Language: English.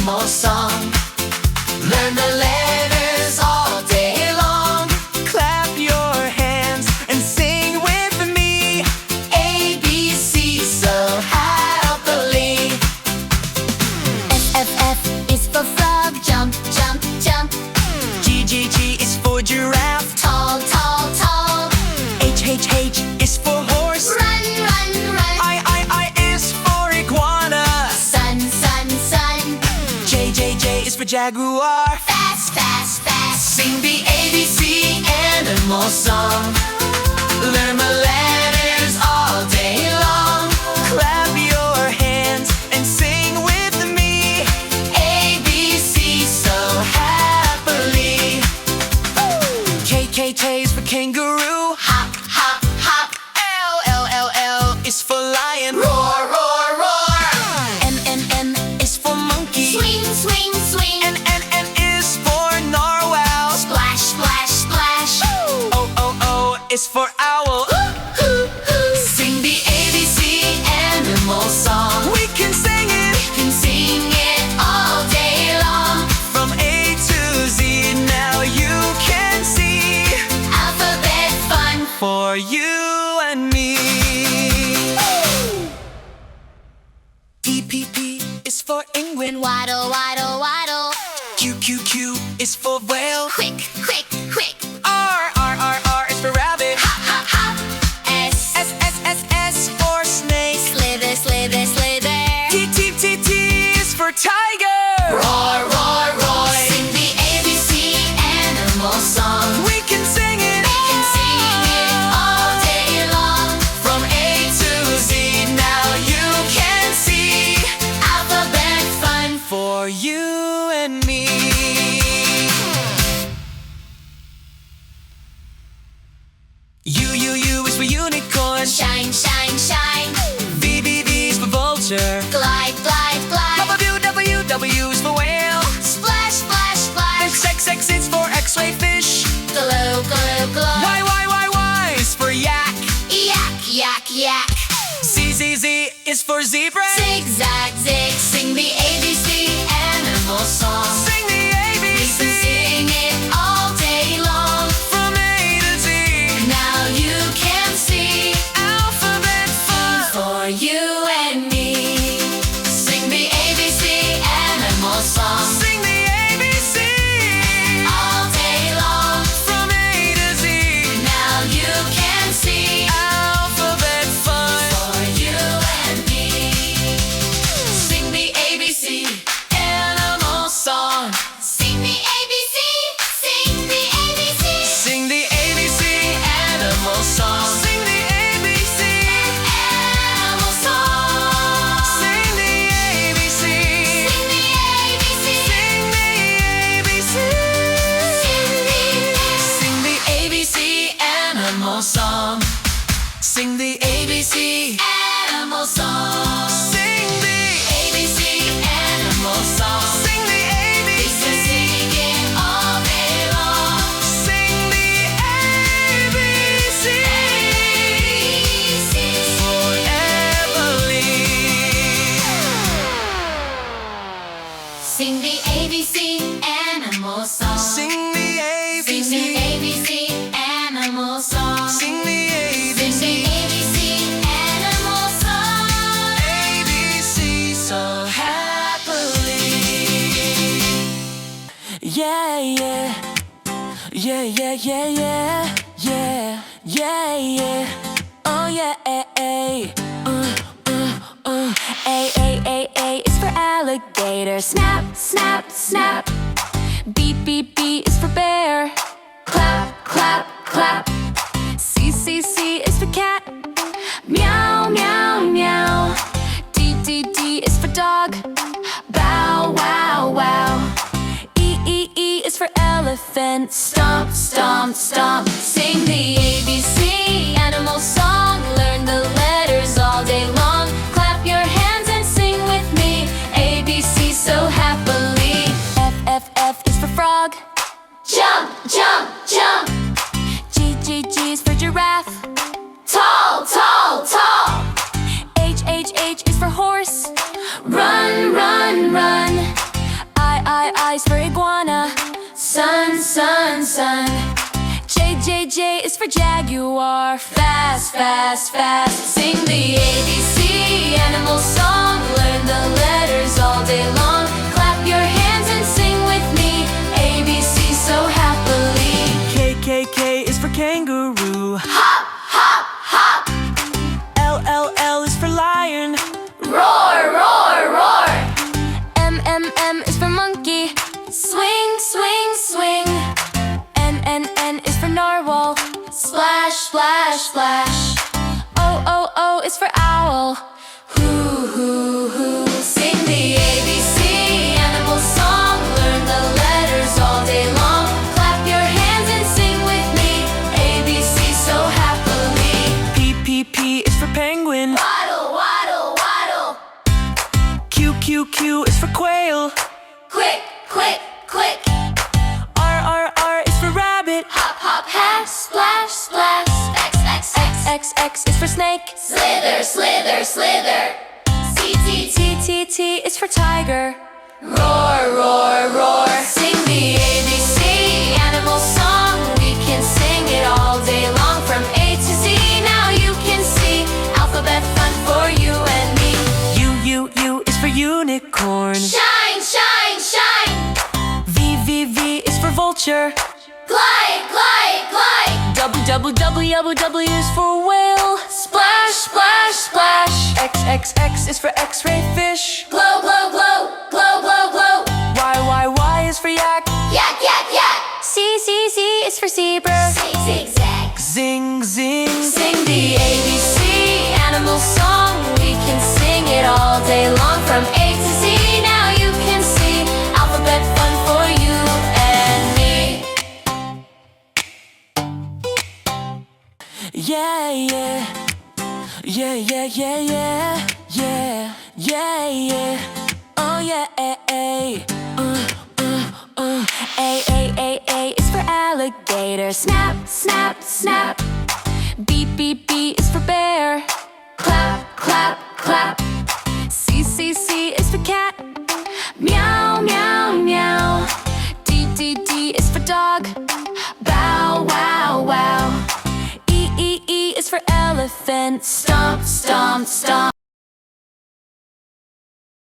animal song. Learn the letters all day long. Clap your hands and sing with me. A, B, C, so happily. F, F, F is for frog. Jump, jump, jump. G, G, G is for giraffe. Tall, tall, tall. H, H, H is for horse. Run, run, run. I is for iguana. Sun, sun, sun. J, J, J is for jaguar. Fast, fast, fast. Sing the ABC animal song. Learn the letters all day long. Clap your hands and sing with me. A, B, C, so happily. K, K, K is for kangaroo. Hop, hop, hop. L is for lion. Roar, roar, roar. N is for monkey. Swing, swing, swing. N is for narwhal. Splash, splash, splash. O is for owl. Hoo, hoo. Sing the ABC animal song. We can sing it Can sing it all day long. from A to Z. Now you can see Alphabet fun. for you and me. P is for penguin. Waddle, waddle, waddle. Q is for whale. Quick, quick, quick. R is for rabbit. Hop, hop, hop. S, S for snake. slither, slither, slither. T is for tiger. Roar, roar, roar. Sing the ABC animal song. We can sing it Can sing it all day long. From A to Z, now you can see Alphabet fun. for you and me. U is for unicorn. Shine, shine, shine. V is for vulture. Glide, glide, glide. W is for whale. Splash, splash, splash. X is for x-ray fish. Glow, glow, glow. Y is for yak. Yak, yak, yak. Z is for zebra. Zig, zag, zig. Sing the ABC animal song. Sing the We can ABC sing it all day long. from A to Z. Now you can see Alphabet fun. for you and me. Sing the ABC animal song. Sing the ABC All day long. from A to Z. Now you can see Alphabet fun. for you and me. Sing the ABC animal song. Sing the ABC. Sing the ABC. Sing the ABC. Animal song. Sing the ABC. Animal song. Sing the ABC. Sing the ABC. Sing the ABC. Sing the ABC animal song. Sing the ABC animal song. Sing the ABC animal song. Sing the We ABC. can sing it all day long. Sing the ABC. Sing the ABC animal song. Sing the Sing ABC. the ABC animal song. Sing the Sing the ABC animal song. ABC so happily. Yeah, yeah. Yeah, yeah, yeah, yeah. Yeah, yeah, yeah. Oh, yeah, A is for alligator. Snap, snap, snap. B is for bear. Clap, clap, clap. C is for cat. Meow, meow, meow. D is for dog. Bow, wow, wow. E is for elephant. Stomp, stomp, stomp. Sing the ABC animal song. Learn the letters all day long. Clap your hands and sing with me. ABC so happily. F is for frog. Jump, jump, jump. G is for giraffe. Tall, tall, tall. H is for horse. Run, run, run. I is for iguana. Sun, sun, sun. J, J, J is for jaguar. Fast, fast, fast. Sing the ABC animal song. Learn the letters all day long. Clap your hands and sing with me. ABC so happily. K, K, K is for kangaroo. Hop, hop, hop. L, L, L is for lion. Roar, roar, roar. M, M, M is for monkey. Swing, swing, swing. N, N, N is for narwhal. Splash, splash, splash. O, O, O is for owl. Hoo, hoo, hoo. Sing the ABC animal song. Learn the letters all day long. Clap your hands and sing with me. ABC so happily. P, P, P is for penguin. Waddle, waddle, waddle. Q, Q, Q is for quail. Quick, quick, quick. R, R, R is for rabbit. Hop, hop, hat. Splash, splash. X, X, X. X, X is for snake. Slither, slither, slither. C, T, T. T, T, T is for tiger. Roar, roar, roar. Sing the ABC animal song. We can sing it all day long from A to Z. Now you can see alphabet fun for you and me. U, U, U is for unicorn. Shine, shine, shine. V, V, V is for vulture. Glide, glide, glide. W, W, W, W, W is for whale. Splash, splash, splash. X, X, X is for x-ray fish. Glow, glow, glow. Glow, glow, glow. Y, Y, Y is for yak. Yak, yak, yak. C, C, C is for zebra. Zig, zig, zag. Zing, zing. Sing the ABC animal song. We can sing it all day long from A to Z. Now you can see alphabet fun for you and me. Yeah, yeah. Yeah, yeah, yeah, yeah. Yeah, yeah, yeah. Oh, yeah, A, A is for alligator. Snap, snap, snap. B, B, B is for bear. Clap, clap, clap. C, C, C is for cat. Meow, meow, meow. D, D, D is for dog. Bow, wow, wow. E, E, E is for elephant. Stomp, stomp, stomp.